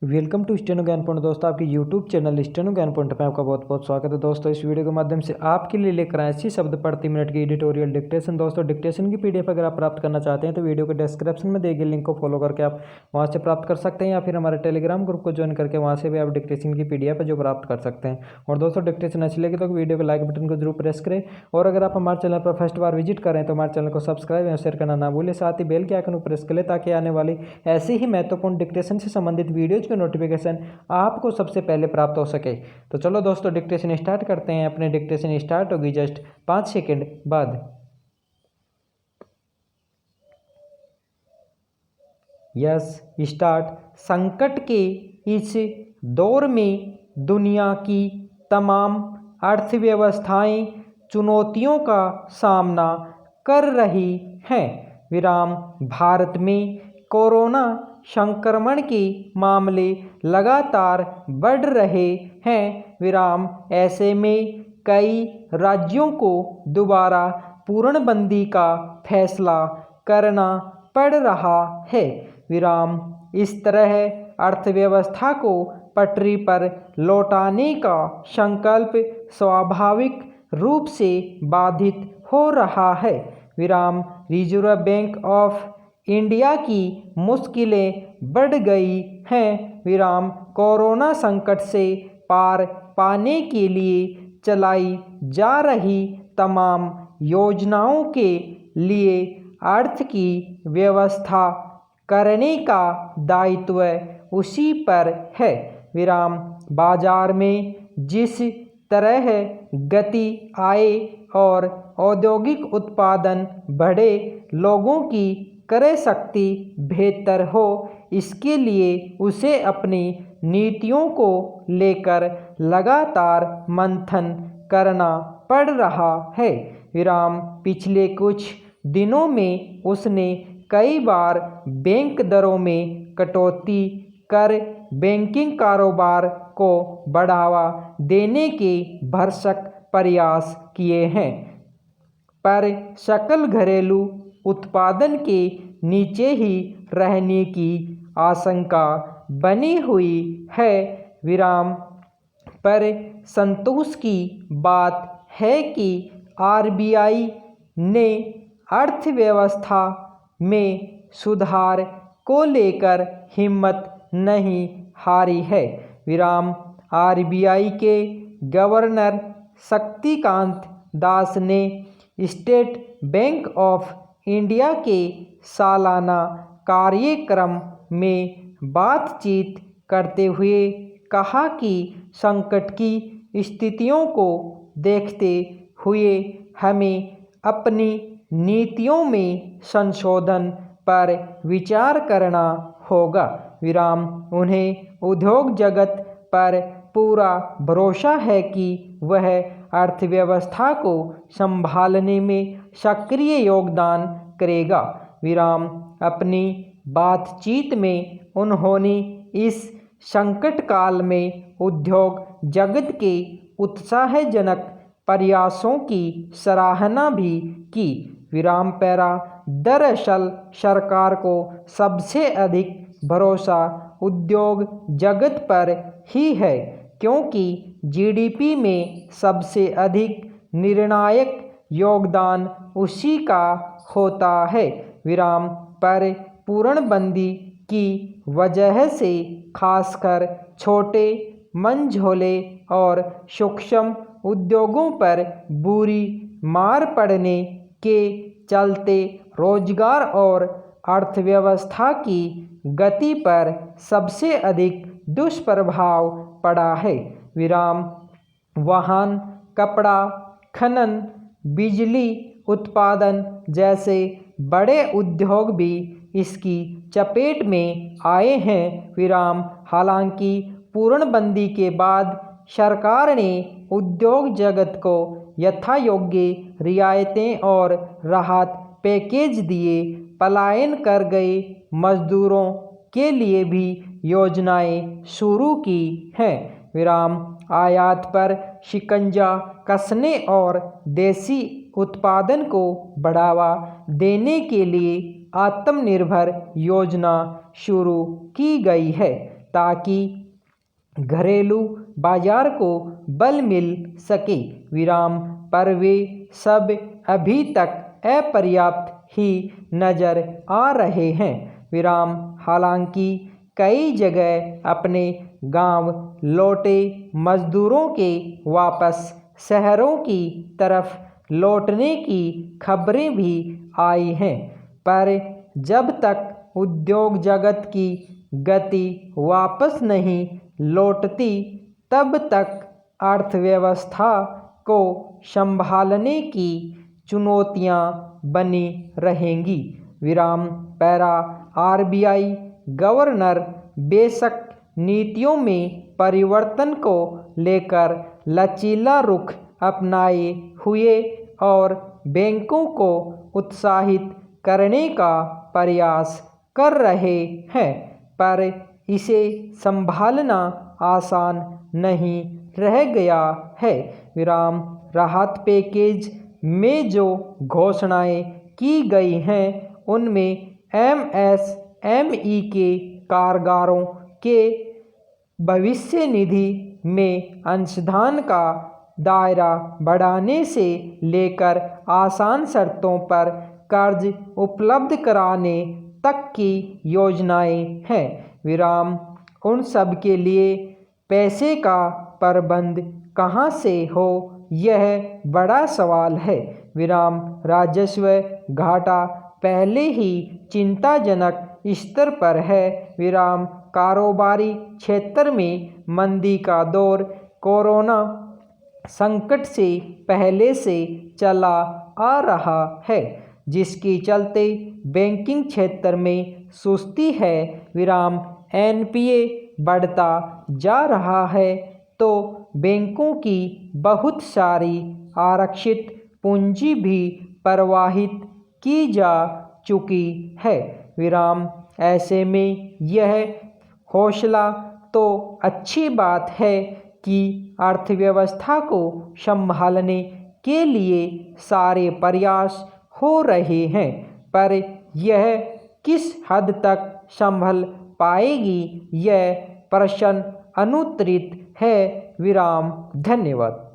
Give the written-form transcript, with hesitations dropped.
Welcome to steno ज्ञान point. दोस्तों आपके यूट्यूब चैनल स्टेनो ज्ञान पॉइंट में आपका बहुत बहुत स्वागत है। दोस्तों इस वीडियो के माध्यम से आपके लिए लेकर आए 80 शब्द प्रति मिनट की एडिटोरियल डिक्टेशन। दोस्तों डिक्टेशन की पीडीएफ अगर आप प्राप्त करना चाहते हैं तो वीडियो के डिस्क्रिप्शन में दिए गए लिंक को फॉलो करके आप वहां से प्राप्त कर सकते हैं, या फिर हमारे टेलीग्राम ग्रुप को ज्वाइन करके वहाँ से भी आप डिक्टेशन की पीडीएफ जो प्राप्त कर सकते हैं। और दोस्तों डिक्टेशन अच्छी लगी तो वीडियो के लाइक बटन को जरूर प्रेस करें, और अगर आप हमारे चैनल पर फर्स्ट बार विजिट करें तो हमारे चैनल को सब्सक्राइब और शेयर करना ना भूलें। साथ ही बेल के आइकन को प्रेस करें ताकि आने वाली ऐसी ही महत्वपूर्ण डिक्टेशन से संबंधित वीडियोज के नोटिफिकेशन आपको सबसे पहले प्राप्त हो सके। तो चलो दोस्तों डिक्टेशन स्टार्ट करते हैं। अपने डिक्टेशन स्टार्ट होगी जस्ट 5 सेकंड बाद। Yes start. संकट के इस दौर में दुनिया की तमाम अर्थव्यवस्थाएं चुनौतियों का सामना कर रही हैं। विराम भारत में कोरोना संक्रमण के मामले लगातार बढ़ रहे हैं। विराम ऐसे में कई राज्यों को दोबारा पूर्णबंदी का फैसला करना पड़ रहा है। विराम इस तरह अर्थव्यवस्था को पटरी पर लौटाने का संकल्प स्वाभाविक रूप से बाधित हो रहा है। विराम रिजर्व बैंक ऑफ इंडिया की मुश्किलें बढ़ गई हैं। विराम कोरोना संकट से पार पाने के लिए चलाई जा रही तमाम योजनाओं के लिए अर्थ की व्यवस्था करने का दायित्व उसी पर है। विराम बाजार में जिस तरह गति आए और औद्योगिक उत्पादन बढ़े, लोगों की क्रय शक्ति बेहतर हो, इसके लिए उसे अपनी नीतियों को लेकर लगातार मंथन करना पड़ रहा है। विराम पिछले कुछ दिनों में उसने कई बार बैंक दरों में कटौती कर बैंकिंग कारोबार को बढ़ावा देने के भरसक प्रयास किए हैं, पर सकल घरेलू उत्पादन के नीचे ही रहने की आशंका बनी हुई है। विराम पर संतोष की बात है कि आरबीआई ने अर्थव्यवस्था में सुधार को लेकर हिम्मत नहीं हारी है। विराम आरबीआई के गवर्नर शक्तिकांत दास ने स्टेट बैंक ऑफ इंडिया के सालाना कार्यक्रम में बातचीत करते हुए कहा कि संकट की स्थितियों को देखते हुए हमें अपनी नीतियों में संशोधन पर विचार करना होगा। विराम उन्हें उद्योग जगत पर पूरा भरोसा है कि वह अर्थव्यवस्था को संभालने में सक्रिय योगदान करेगा। विराम अपनी बातचीत में उन्होंने इस संकट काल में उद्योग जगत के उत्साहजनक प्रयासों की सराहना भी की। विराम पैरा दरअसल सरकार को सबसे अधिक भरोसा उद्योग जगत पर ही है, क्योंकि जीडीपी में सबसे अधिक निर्णायक योगदान उसी का होता है। विराम पर पूर्णबंदी की वजह से खासकर छोटे, मंझोले और सूक्ष्म उद्योगों पर बुरी मार पड़ने के चलते रोजगार और अर्थव्यवस्था की गति पर सबसे अधिक दुष्प्रभाव पड़ा है। विराम वाहन, कपड़ा, खनन, बिजली उत्पादन जैसे बड़े उद्योग भी इसकी चपेट में आए हैं। विराम हालांकि पूर्णबंदी के बाद सरकार ने उद्योग जगत को यथायोग्य रियायतें और राहत पैकेज दिए। पलायन कर गए मजदूरों के लिए भी योजनाएं शुरू की हैं। विराम आयात पर शिकंजा कसने और देसी उत्पादन को बढ़ावा देने के लिए आत्मनिर्भर योजना शुरू की गई है। ताकि घरेलू बाजार को बल मिल सके। विराम पर वे सब अभी तक अपर्याप्त ही नजर आ रहे हैं। विराम हालांकि कई जगह अपने गांव लौटे मजदूरों के वापस शहरों की तरफ लौटने की खबरें भी आई हैं, पर जब तक उद्योग जगत की गति वापस नहीं लौटती तब तक अर्थव्यवस्था को संभालने की चुनौतियां बनी रहेंगी। विराम पैरा आरबीआई गवर्नर बेशक नीतियों में परिवर्तन को लेकर लचीला रुख अपनाए हुए और बैंकों को उत्साहित करने का प्रयास कर रहे हैं, पर इसे संभालना आसान नहीं रह गया है। विराम राहत पैकेज में जो घोषणाएं की गई हैं उनमें एमएसएमई के कामगारों के भविष्य निधि में अंशदान का दायरा बढ़ाने से लेकर आसान शर्तों पर कर्ज उपलब्ध कराने तक की योजनाएं हैं। विराम उन सब के लिए पैसे का प्रबंध कहां से हो, यह बड़ा सवाल है। विराम राजस्व घाटा पहले ही चिंताजनक स्तर पर है। विराम कारोबारी क्षेत्र में मंदी का दौर कोरोना संकट से पहले से चला आ रहा है, जिसके चलते बैंकिंग क्षेत्र में सुस्ती है। विराम एनपीए बढ़ता जा रहा है तो बैंकों की बहुत सारी आरक्षित पूंजी भी प्रवाहित की जा चुकी है। विराम ऐसे में यह हौसला तो अच्छी बात है कि अर्थव्यवस्था को संभालने के लिए सारे प्रयास हो रहे हैं, पर यह किस हद तक संभल पाएगी, यह प्रश्न अनुत्तरित है। विराम धन्यवाद।